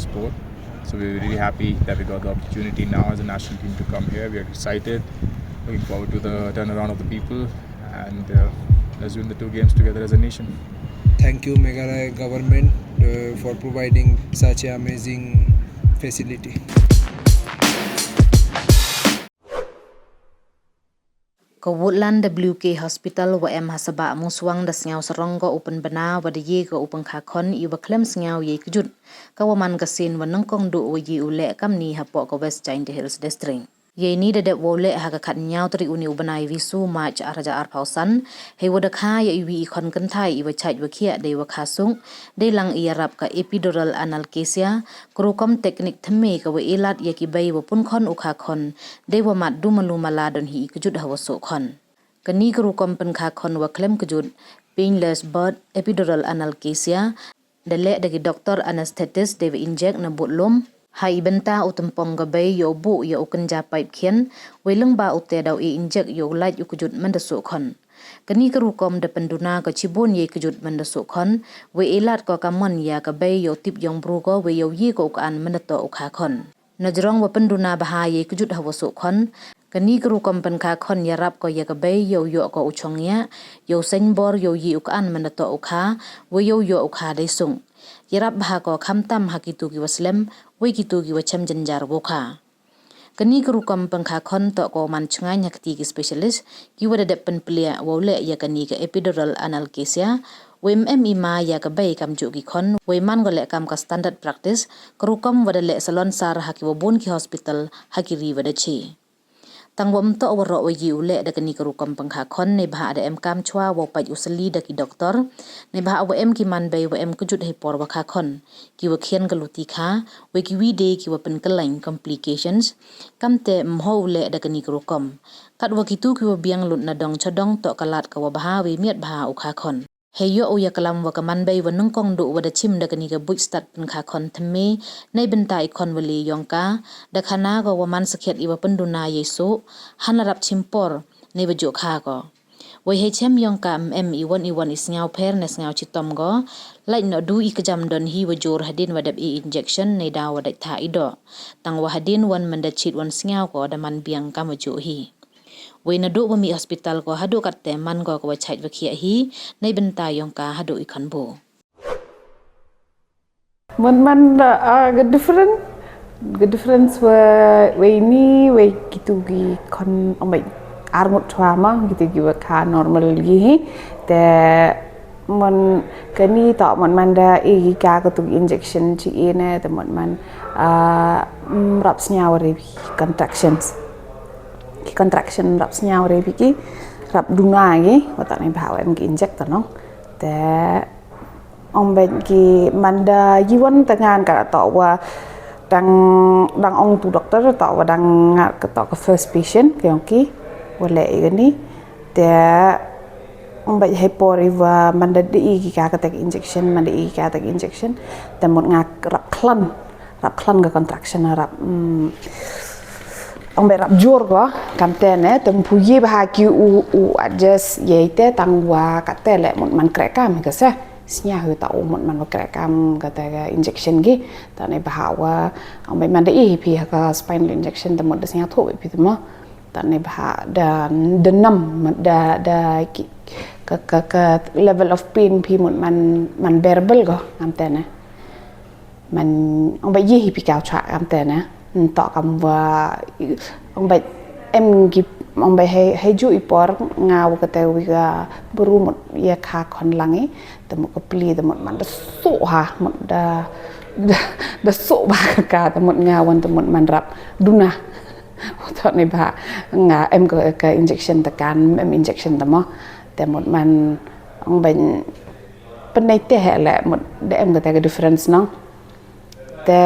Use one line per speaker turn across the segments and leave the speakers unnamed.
sport. So we're really happy that we got the opportunity now as a national team to come here. We are excited, looking forward to the turnaround of the people, and let's win the 2 games together as a nation.
Thank you Meghalaya government for providing such an amazing facility.
Ko Woodland WK Hospital wa hasaba muswang da sngau sarong ko open bana wa de ye ko open kha khon I wa khlem sngau ye kjut ka wa man ka sin wa nyngkong dooh ye ule kam ni hapoh ko West Jaiñtia Hills District. Ye ni de wole ha ka khat nyau tri uni ubanai visu march araja ar pausan he wa da kha ye wi khon kan thai I wa chai wa khia de wa kha sung de lang I arab ka epidural analgesia krukom teknik thme ka wa elat ye ki bai wa pun khon ukha khon de wa mat du malu mala don hi kjut ha wa so khon kani krukom pen kha khon wa khlem kjut painless birth epidural analgesia de le de doktor anesthetist de inject na butlom hai benta utempong gabay yo bu yo ukenja pipe kien weleng ba ute daw inject yo light ukujut mendesu khon kani kerukom de penduna ko cibun ye kejut mendesu khon we elat ko kamon ya gabay yo tip yong bru ko we yo yi ko kan mendeto ukha khon najrong wa penduna bah ye kejut hawasu khon kani kerukom pen kha khon ya rap ko ya gabay yo ko uchongya yo senbor yo yi ukan mendeto ukha we yo ukha de sung Yerap bah ko khamtam hakitu ki waslem we kitu ki wacham janjar boka kani kerukom pengkha khon to ko man chngai nyakti ki specialist ki wada de pen plia wole ya kani ke epidural analgesia we ma ya ka bai kam ju ki khon we man gole kam ka standard practice kerukom wada le salon sar haki wobon ki hospital hakiri wada chi tangwam to waro we yi ule da kani kerukom pengkha khon ne bha ada kam chwa wo pai usali da ki doktor ne bha wa ki man bai wa kujut he por wa kha khon ki wa khian galuti kha we ki wi de ki wa pen kalain complications kamte mho ule da kani kerukom kat wa ki tu ki wa biang lut na dong chodong to kalat ka wa bha we miat bha u kha khon heyo uya kalam wa kaman bai wa nyngkong dooh wa da chim da kani ka buik start pen kha khon thme nei bentai khon wali yongka da khana go wa man sakhet I wa penduna yesu hanarap chimpor nei wa jo kha go we he chem yongka I1 isngau pher na sngaw chitom go lai no du I kajam don hi wa jor hadin wa dab injection nei da wa da tha ido tang wa hadin wan manda chit wan sngaw ko da man biang kam jo hi we na do mi hospital ko hadu katte man go ko chait wa khia hi nei benta yongka hadu I khan bo
man the difference we ni we gitu gi kon amai arngot trauma gitu gi wa ka normal gi te man kani to man da I ka ko tu injection chi ene te man raps nyawre contraction raps nyawre ki rap duna gi wata nei bawa em gi inject no te ông bệnh ki manda jiwan tangan ka to wa dang ong tu doktor to wa dang ka to ka first patient ki wala igani te ông bệnh hapoh wa manda di ki ka tek injection manda I ka tek injection te một ngak rap khlan ka contraction rap ông bệnh rap jor ko kamtene te puye ba ki u adjust yeite tangwa ka tele một man kreka me ka sa snya hu ta umot man wakra kam kata injection gi ta nei bahawa ambai man da pi ka spinal injection da mod da snya tho pi ma ta nei bah dan denam da ka level of pain pi mod man bearable go am ta na man ambai yi pi ka cha am ta na to kam wa ambai em gi ambai hai ju ipor ngau kata wi ga buru mod ya kha khon langi te mo ko pli te mod man da so ha mod da so ba ka te mod ngawan te mod man rap duna to ne ba nga em ko ka injection ta kan em injection ta mo te mod man ong ben penai te hele mod de em ka ta difference no te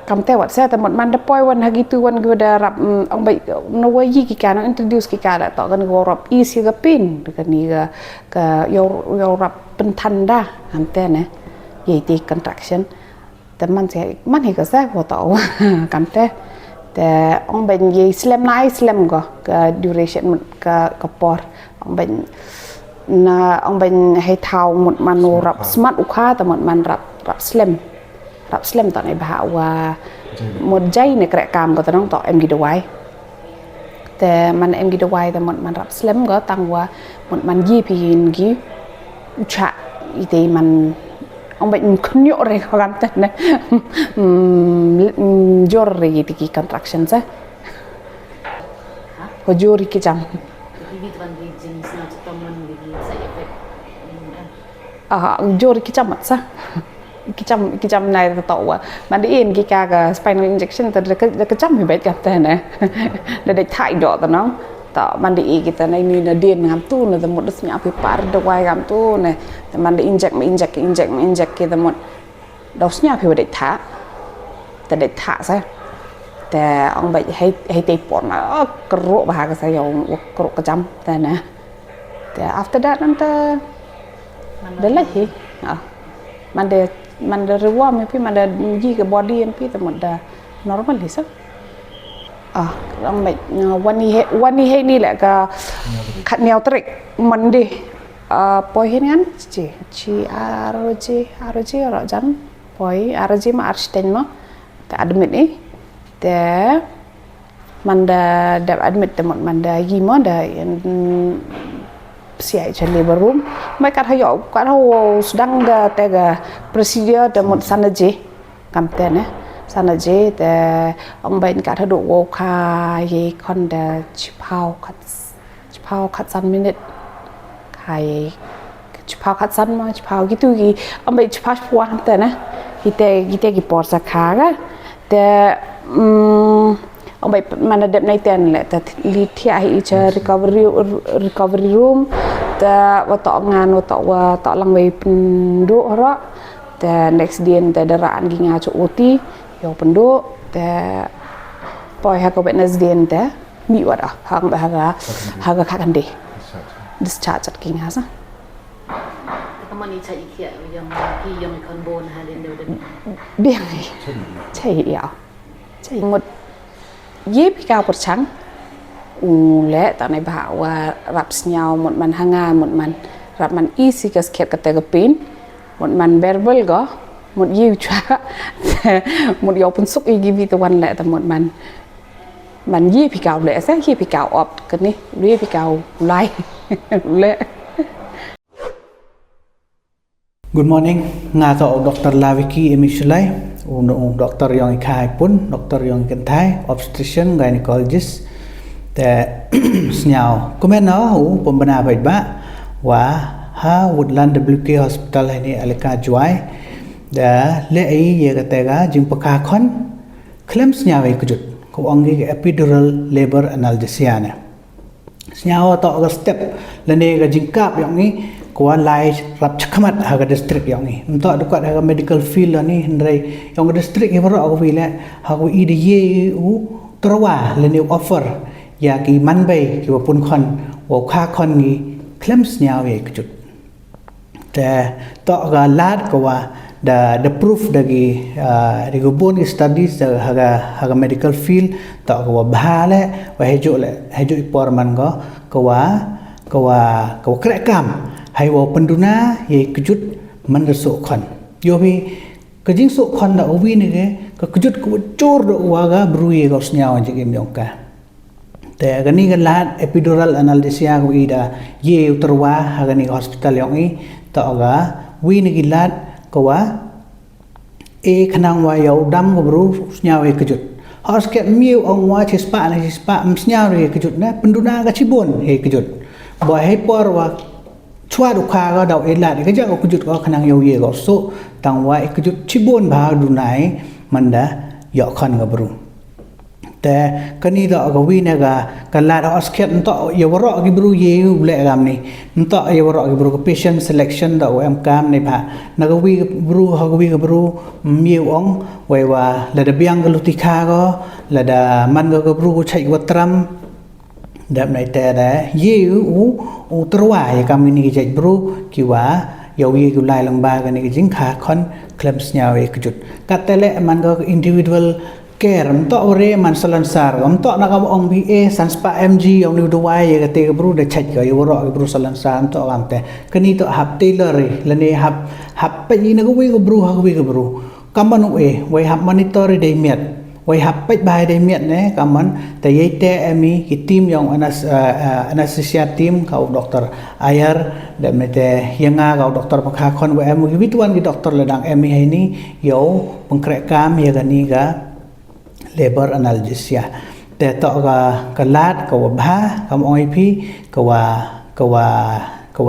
kam te wat sa te mod man da poi wan hagi tu wan go da rap ong bai no wa yi ki kan introduce ki ka da to kan go rap easy ga pin ka ni ka yo rap pen than da kam te ne ye ti contraction te man se man hi ka sa go to kam te ong ben ye slam go ka duration ka por ong ben hai thau mod man rap smart ukha te mod man rap rap slam tak ni bahawa một giây này kẹt cam có tao nong tọ em ghi đuôi,แต่มันem ghi đuôiแต่มันรับสลัมก็ตั้งว่ามันยี่ปีนกี้ชะอีเตมันông bệnh khôn nhọ rồi khó khăn thật này jor rồi thì cái contraction sa có jor cái chăm jor cái chăm mất sa cái chăm này tao mà đi in cái spinal injection tao cái chăm thì biết gặp thế này để thay đổi tao nó tao mà đi kita này ni điên ngam tu là một đứa nhỏ bị par đầu quay ngam tu này mà đi inject kita một đầu nhỏ bị để thả để thả saoแต่ông bệnh hay tê bọt nó cột vào cái sao cột cái chăm thế nàyแต่ after that nanti dah lah hiมันได้รู้ว่าพี่มันได้ยี่กับบอดี้พี่แต่หมดได้ normal ที่สุดông bệnhวันนี้ให้นี่แหละก็ขัดแนวตริกมันดิปล่อยให้งั้นจีRGเราจันปล่อย RG มา Arsten มั้งแต่ admit นี่แต่มันได้ admit แต่หมดมันได้ยี่มั้งได้siap je labor room mereka hayok kat sedang da tega procedure da mod sana je kamten sana je te ong bain kat hadu wo kha ye khon da chipau khat san minute khai chipau khat san ma chipau gitu gi ong bain chipau puan kamten kita gi por sa kha ga te ông bệnh mà nó đẹp này tiền lại ta li thia hi cho recovery room ta và tọ ngàn và tọ lăng về độ đó ta next day ta đã ran gi nga cho OT yo pendo ta poi ha ko bệnh next day ta mi wa da ha ga khakan de discharge at king hasa
kamu ni cai kia yang kon bon ha den de
biang chai ya chai mộtยี่ปีเก้าปดชั้งและตอนในบ่าวว่ารับสัญญาหมดมันหางานหมดมันรับมันอีสิกสเขียดกระเตกปีนหมดมันเบอร์เบิลก็หมดยิ้วช้าหมดยอปุ่นสุกอีกวีตะวันแหละแต่หมดมันยี่ปีเก้าเลยซะยี่ปีเก้าออกกันนี่ยี่ปีเก้าไล่เละ
Good morning, ngato Dr. Lawiki Emisulai, Dr. yang ikai pun, Dr. yang kentai, obstetrician, gynecologist. Te senyau. Komen no, pembina baik ba, ha Woodland WK Hospital ini alika juai. Da lei ye katega jingpaka khon, khlem senyau kjut. Ko ongi epidural labor analgesia ne. Senyau to step lene ga jingkap yang ni kuan lai rap chakamat haga district yang ni untuk dekat haga medical field ni hendrai yang district ni baru aku bila aku ide ye terwa leni offer ya ki manbai ki pun kon wo kha kon ni claims nya we kjut te to ga lat ko wa the proof dagi rigobon studies haga medical field to ko bhale wa hejo ipor man ko wa krekam hay wo penduna ye kjut man resuk khon yo bi kejing sok khon da obi ni ke kjut ko chor do waga bru ye gos nyaw je gem yongka te gani lat epidural analgesia ko ida ye uterwa hagani hospital yong i to ga wi ni lat ko wa e khanang wa yo dam ko bru nyaw ye kjut hos ke miu ong wa chispa msnyaw ye kjut na penduna ga chibon he kjut boy hay por wa chua du kha ga dau ela ni ga ko kjut ko khanang yo ye go so tang wa kjut chibon ba du nai manda yo khan ga bru te kani da ga wi na ga kala da osket nto yo ro gi bru ye le gam ni nto yo ro gi bru ko patient selection da em kam ni ba na ga wi bru ha ga wi ga bru miu ong wai wa la da biang ga luti kha go la da man ga bru chai wa tram đam này tè đã dễ u trua ya kami ni jaj bro kiwa ya wi ku lai lang ba ga ni jing kha khon claims nya we kjut katele man go individual care to ore man salansar to na ka ong ba sanspa mg ong ni duwai ya ka te bro de chaj ga yo ro bro salansar to am te kani to hap tailor la ne hap pe ni na go wi go bro ha wi go bro kaman we have monitor day miat we have pet by day miat ne kaman te yete emi ki team yang anesthesia team kau doktor air dan mete yanga kau doktor pakha khon we emu ki tuan ki doktor ledang emi ini yo pengkrek kam ya gani ga labor analgesia te to ka lat ka ba kam oi pi ka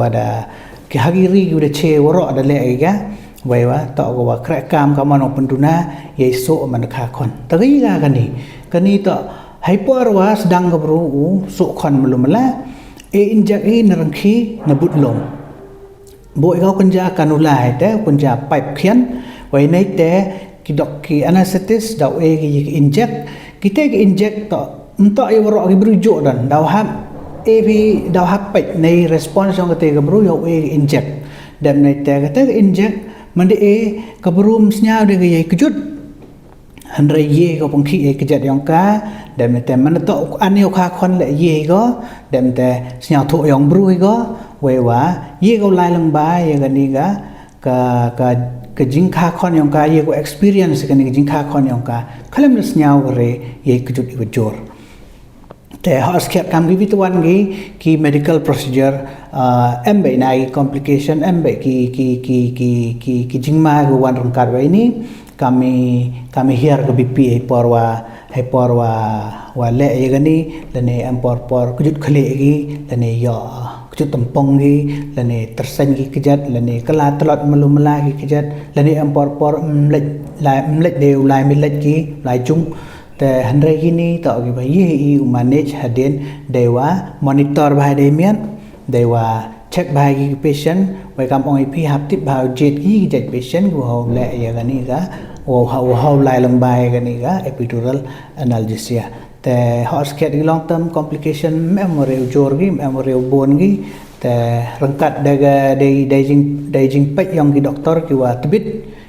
da ki hagiri udah che woro ada le ga wewa to ka krek kam ka mano penduna yeso man kha khon tagi ga kani to hapoh wa Sdang ka bru so khon mulumala e injak e narangki nabut lom boi kau kunja kanulai te kunja pipe khian wai nei te ki dok ki anesthetist daw e ki inject kita ki inject to ento e woro ki brujo dan daw hap e bi daw hap pet nei response yang kate ka bru yo e inject dan nei te kate inject mande e ka bru msnya de ki kjut handre ye ko pengki e kjat yang ka dan nei te man to an yo kha khon le ye go dan te snya tho yang bru go wewa ye ko lai lang ba ye ga ni ga ka jingkha khon yang ka ye ko experience ka ni jingkha khon yang ka khlem nas nyau re ye kjut i jor te has khat kam gi tuan gi ki medical procedure embe nai complication embe ki jingma go wan rang kar wai ni kami hier ko bp hai porwa le ye gani lane am por kjut khle gi lane yo kjut tampong gi lane tersen gi kjat lane kala telot melumla gi kjat lane am por mlek deu lai milet gi lai chung te handre gini to gi ba ye i manage haden dewa monitor ba de mian dewa check ba gi patient we kam oi pi hap tip ba jet gi jet patient go ho le ya gani ga ho lai lang ba gani ga epidural analgesia te hosket gi long term complication memory jor gi memory bon gi te rangkat daga de jing pek yang gi doktor ki wa tebit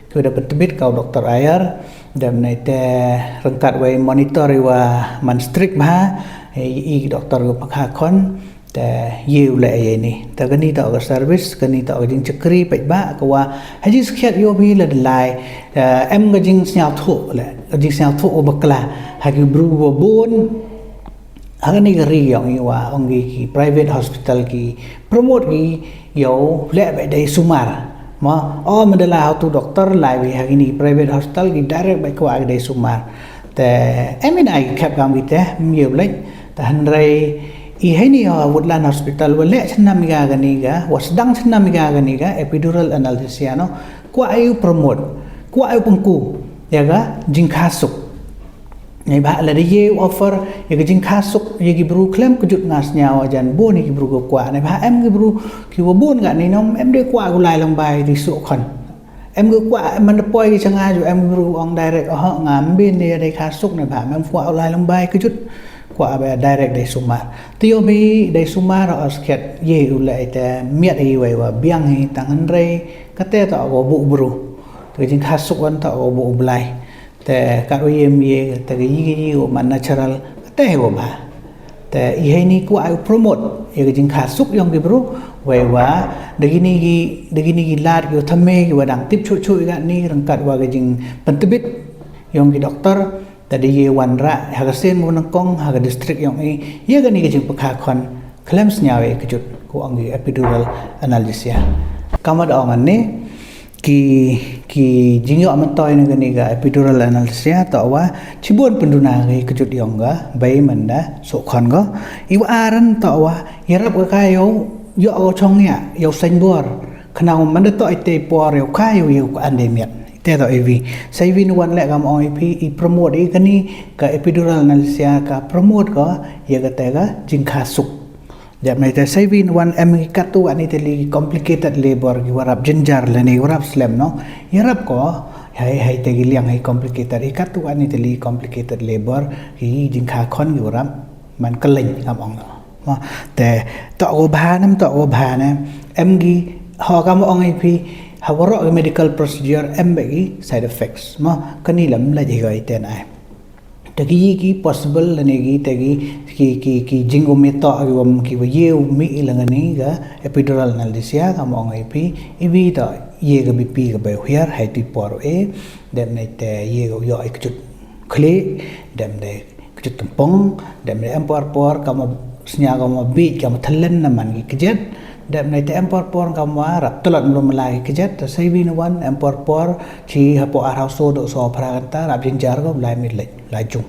ki dapat tebit kau doktor air dan te rangkat we monitor wa man strict ba i doktor go pakha khon te yiu le ye ni te gani to ga service gani to jing chakri pek ba ko wa haji skhet yo bi le lai em ga jing snya tho le jing snya tho bakla ha gi bru bo bon agani gari yang i wa ongi ki private hospital ki promote gi yo le be dai sumar ma madala how to doktor lai we hagini private hospital ki direct by ko agde sumar te ai kap gam gite mieu lek ta hanrai i haini Woodland hospital wale chnam ga gani ga wasdang chnam ga gani ga epidural analgesia no ko ayu promote ko ayu pengku ya ga jingkha suk nei ba la de ye offer ye ga jingkha suk ye gi bru khlem kjut ngas nyaw jan bo ni gi bru ko kwa nei ba em gi bru ki wo bon ga ni nom em de kwa ko lai long bai ri su khon em gi kwa man poi gi changa ju em bru ong direct ho ngam bin ni de kha suk nei ba em kwa lai long bai kjut kwa ba direct de sumar tio bi de sumar os khet ye u lai te miat ai wai wa biang hi tangan rei kate ta go bu bru to jingkha suk wan ta go bu blai te ka yem ye te gi man natural te ho ba te i ni ku ai promote ye jing kha suk yong gi bro we wa de gi lat gi thame gi wadang tip chu ga ni rang kat wa gi jing pentebit yong gi doktor te de ye wan ra ha ga sen mo nyngkong ha ga district yong i ye ga ni gi jing pakha khon khlem snyawe kjut ku ang gi epidural analgesia kamad ong an ni ki jingyo amantoy na gani ga epidural analgesia to wa chibon penduna ga kjut yong ga bai manda so khon go iwa aran to wa yarap ga kayo yo o chong ya yo sain bor khnaw manda to ite por yo kayo yo andemiat te to ev sai vin wan le gam ip i promote i gani ka epidural analgesia ka promote go ye ga te ga jingkha suk jam nei te sai vin wan em katu ani te li complicated labor gi warap jenjar le nei warap slam no yarap ko hai te gi liang hai complicated i katu ani te li complicated labor hi jingkha khon gi warap man kaleng kam ong no te to go bha na em gi ho kam ong ip ha waro medical procedure em gi side effects ma kani lam la ji ga iten ai tagi possible lanegi tagi ki jingo meto agwam ki yeu mi ilangani ga epidural analgesia kam ong ip ibi to ye ga bp ga ba hiar hai ti por e dem này te ye go yo kjut khle dem de kjut tumpong dem de empor kama snya kama bi kama thalen na man ki kjet dem này te empor kama rap tulat belum lai kjet ta sai bin wan empor chi hapoh arauso do so praganta rap jinjar go lai mi lai chung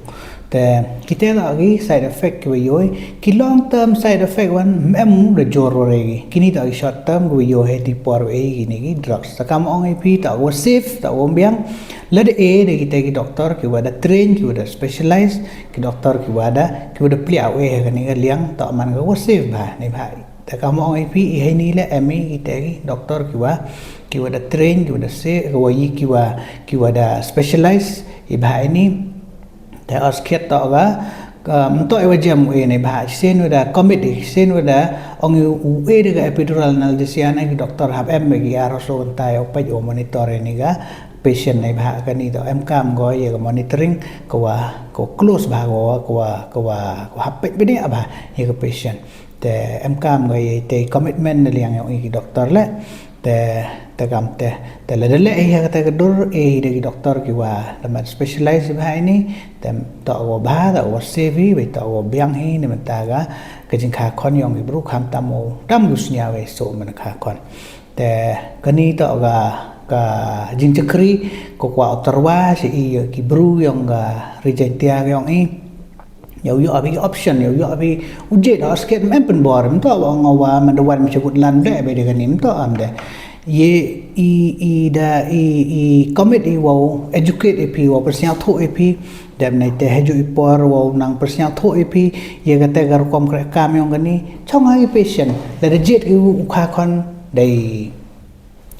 te kita lagi side effect ke yoi ki long term side effect wan em de jor re kini ta short term go yo he ti por e gini gi drugs sakam ong ip ta wo safe ta wo biang la de e de kita ki doctor ki wada train ki wada specialize ki doctor ki wada pli aw e ga ni ga liang ta man ga wo safe ba nei bhai ta kam ong ip e he ni le em kita ki doctor ki wada train ki wada se go yi ki wada specialize i bhai niแต่ออสเคียตต่อก็มันตัวเอวเจมเอในบ้านเส้นเวลาคอมมิตี้เส้นเวลาองค์อูเอเด็กเอพิดูรัลนัลดิเซียนไอ้ด็อกเตอร์ฮับเอ็มเมกี้อาร์โรโซกันตายเอาไปโอมอนิเตอร์นี่ก็เพชเชนในบ้านกันนี่ต่อเอ็มกามก็ยังมอนิเตอร์ริงก็คลอสบ้างก็ฮับไปเนี่ยบ้างยังก็เพชเชนแต่เอ็มกามก็ยังแต่คอมมิตเมนต์ในเรื่องอย่างอีกด็อกเตอร์เลยแต่กำแต่ละเรื่องเองก็แต่ก็ดูเองเด็กด็อกเตอร์กี่ว่าแต่มัน specialize แบบนี้แต่ต่อว่าบ้าต่อว่าเซฟีไปต่อว่าเบี้ยงให้เนี่ยมันตากก็จึงขาคอนยองที่บรูคำตามโอตามลุสเนียเวโซมันขาคอนแต่ก็นี่ต่อก็จึงจะครีก็ว่าอัตราสิกี่บรูยองก็ริเจนเตียยองอีอยู่อภิออปชั่นอยู่อภิอุจเจตอสเกตมันเป็นบอร์มันต่อว่าเงาว่ามันดวันมันจะกุดลันได้ไปเด็กนี่มันต่ออันเดคอมมิตว่า educate พี่ว่าประชาชนพี่เดี๋ยวในแต่ให้จุดปอร์ว่านังประชาชนพี่ยังก็แต่การความกระกามยองกันนี่ช่องให้ patient แล้วเจ็ดอุคาคอนได้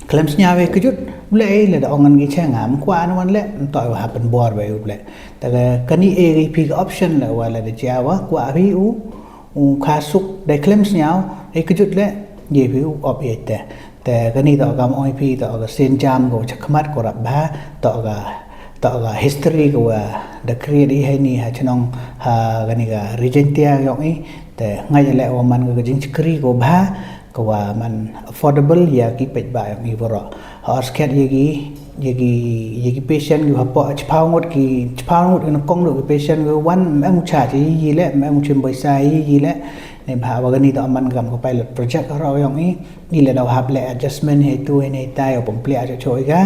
เคลมสัญญาไว้ก็จุดเละเลยเอาเงินกี่แช่งามกว่านั่นแหละต่อยว่าเป็นบอร์ไว้อุบเลยแต่ก็นี่เองพี่ก็ option เลยว่าเลยจะว่ากว่าพี่คาสุกได้เคลมสัญญาไอ้ก็จุดเลยยี่พี่ออบเอตแต่ก็นี่ต่อกับOIPต่อกับเซนจามก็ชักมัดก็รับบ้าต่อกับ history ก็ว่าเด็กเรียนที่ให้นี่ฮะฉะนั้นกันนี่ก็ Jaiñtia อย่างนี้แต่ง่ายแล้วว่ามันก็จริงๆครีก็บ้าก็ว่ามัน affordable อยากกินเป็ดบ่ายอย่างนี้บ่รอฮอสแคทยากี patient อยู่hapohเฉพาะงดนักกงดู patient ก็วันแม่มุชาที่ยี่แหละแม่มุชิมใบไซยี่แหละในภาวะกันนี้ต่อมันกำกับไปหลุดโปรเจกต์เราอย่างนี้นี่แหละเราหับแหละ adjustment ให้ตัวในใต้เอาผมเปลี่ยนจะช่วยกัน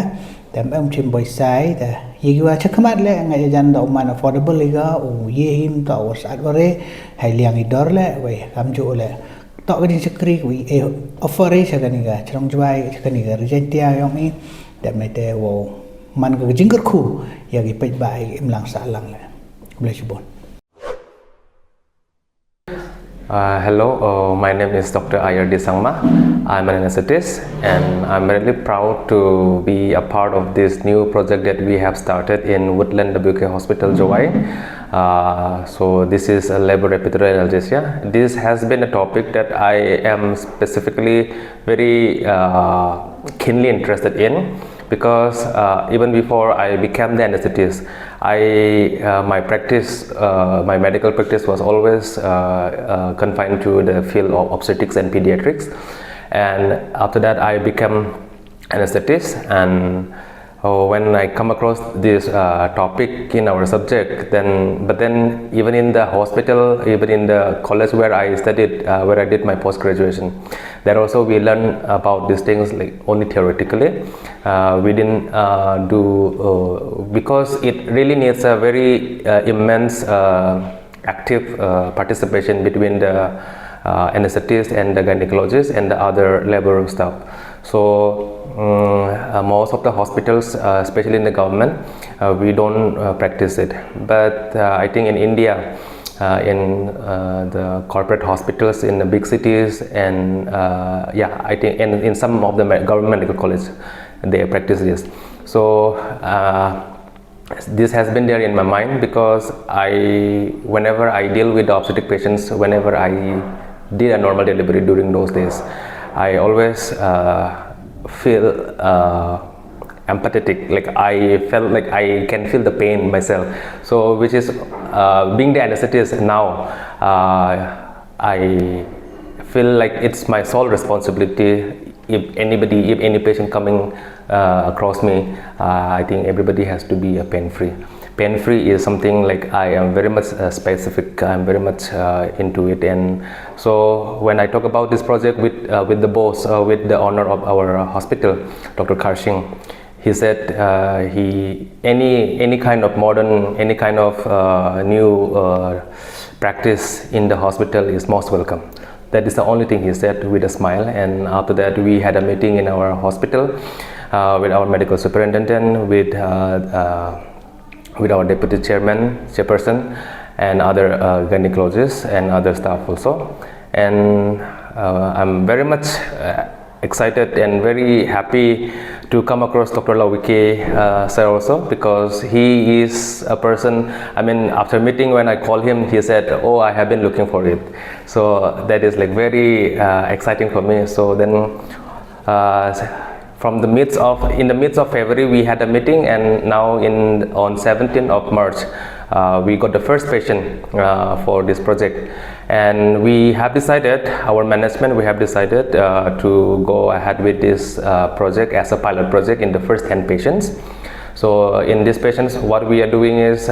แต่แม่มุชิมใบไซแต่ยี่ว่าชักขมัดแหละไงจันต่อมัน affordable เลยก็โอ้ยี่หิมต่อวัสดุอะไรให้เลี้ยงอีดอร์แหละไว้คำโจแหละต่อกันที่ชักครีกวิoffer ให้ชักกันนี่ก็ช่องช่วยชักกันนี่ก็Jaiñtiaอย่างนี้แต่ในแต่ว่ามันก็จริงก็คู่อยากไปบ่ายอิมลังสาลังเลยเบลชิบอน
Hello, my name is Dr. Ayardi Sangma. I'm an anesthetist and I'm really proud to be a part of this new project that we have started in Woodland WK Hospital, Jowai. So this is a labor epidural analgesia. This has been a topic that I am specifically very keenly interested in because even before I became the anesthetist, my medical practice was always confined to the field of obstetrics and pediatrics, and after that I became anesthetist. And when I come across this topic in our subject, but then even in the hospital, even in the college where I studied, where I did my post-graduation, there also we learn about these things like only theoretically. We didn't do because it really needs a very immense active participation between the anesthetist and the gynecologist and the other labor staff. So most of the hospitals, especially in the government, we don't practice it. But I think in India, in the corporate hospitals in the big cities, and I think in some of the government medical colleges, they practice this. So this has been there in my mind because whenever I deal with the obstetric patients, whenever I did a normal delivery during those days, I always feel empathetic, like I felt like I can feel the pain myself. So which is being the anesthetist now, I feel like it's my sole responsibility. If any patient coming across me, I think everybody has to be pain-free. Pain-free is something like I am very much specific. I'm very much into it, and so when I talk about this project with the boss, with the owner of our hospital, Dr. Karshing, he said any kind of modern, any kind of new practice in the hospital is most welcome. That is the only thing he said with a smile. And after that, we had a meeting in our hospital with our medical superintendent, with our deputy chairperson, and other gynecologists and other staff also. And I'm very much excited and very happy to come across Dr. WK sir also, because he is a person, I mean, after meeting, when I called him, he said, oh, I have been looking for it. So that is like very exciting for me. So then in the midst of February, we had a meeting, and now on 17th of March, we got the first patient for this project. And we have decided, our management, we have decided to go ahead with this project as a pilot project in the first 10 patients. So in these patients, what we are doing is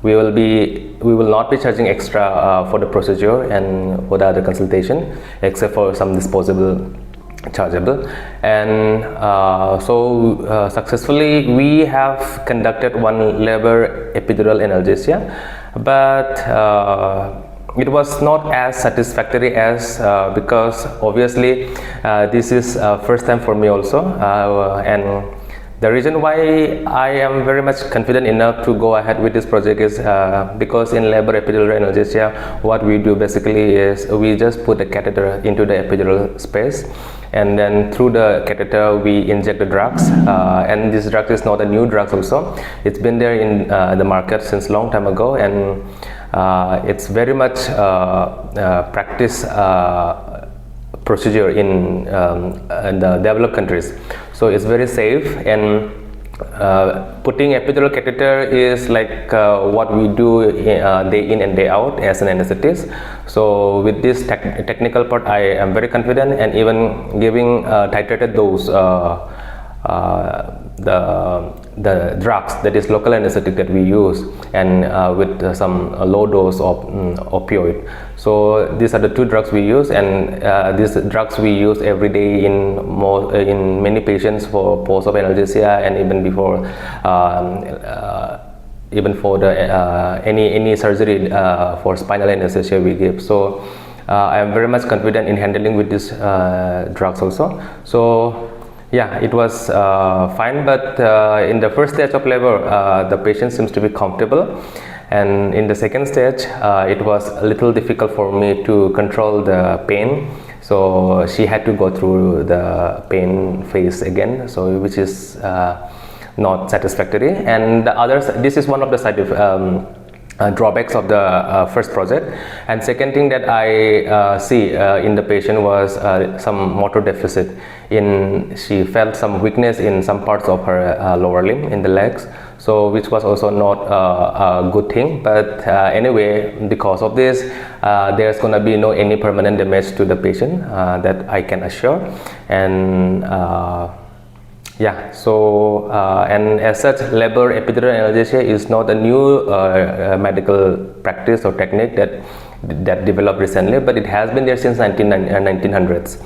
we will not be charging extra for the procedure and for the other consultation, except for some disposable chargeable. And successfully we have conducted one labor epidural analgesia, but it was not as satisfactory as because obviously this is first time for me also, and the reason why I am very much confident enough to go ahead with this project is because in labor epidural analgesia, what we do basically is we just put the catheter into the epidural space, and then through the catheter we inject the drugs, and this drug is not a new drug also. It's been there in the market since long time ago, and it's very much practice procedure in the developed countries. So it's very safe, and putting epidural catheter is like what we do day in and day out as an anesthetist. So with this technical part, I am very confident, and even giving titrated dose, the drugs, that is local anesthetic that we use, and with some low dose of opioid. So these are the two drugs we use, and these drugs we use every day in many patients for post-op analgesia, and even before even for the any surgery for spinal anesthesia we give. So I am very much confident in handling with these drugs also. So yeah, it was fine, but in the first stage of labor, the patient seems to be comfortable, and in the second stage, it was a little difficult for me to control the pain. So she had to go through the pain phase again, so which is not satisfactory. And the others, this is one of the side drawbacks of the first project. And second thing that I see in the patient was some motor deficit. She felt some weakness in some parts of her lower limb, in the legs, so which was also not a good thing. But anyway, because of this, there's gonna be no any permanent damage to the patient, that I can assure. And yeah, so and as such, labor epidural analgesia is not a new medical practice or technique that developed recently, but it has been there since 1900s,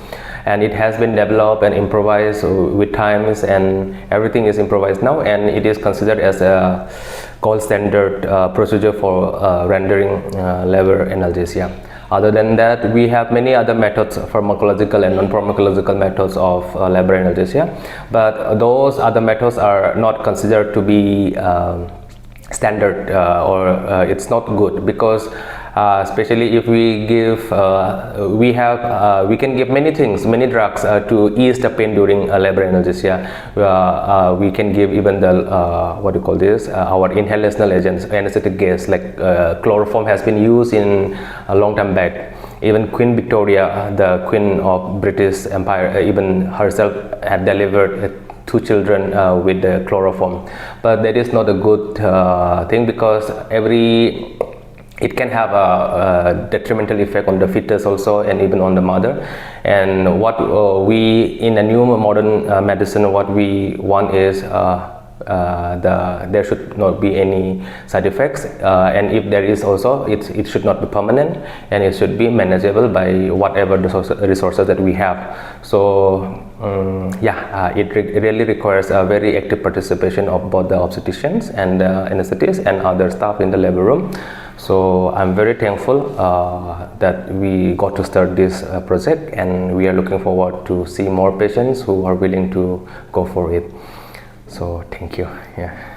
and it has been developed and improvised with times, and everything is improvised now, and it is considered as a gold standard procedure for rendering labor analgesia. Other than that, we have many other methods, pharmacological and non-pharmacological methods of labor analgesia, but those other methods are not considered to be standard, or it's not good, because especially if we give, we can give many things, many drugs to ease the pain during labor analgesia. We can give even the what do you call this, our inhalational agents, anesthetic gas, like chloroform has been used in a long time back. Even Queen Victoria, the Queen of British Empire, even herself had delivered 2 children with the chloroform. But that is not a good thing, because it can have a detrimental effect on the fetus also, and even on the mother. And what we in a new modern medicine, what we want is there should not be any side effects, and if there is also, it should not be permanent, and it should be manageable by whatever the resources that we have. So it really requires a very active participation of both the obstetricians and the anesthetists and other staff in the labor room. So I'm very thankful that we got to start this project, and we are looking forward to see more patients who are willing to go for it. So thank you. Yeah.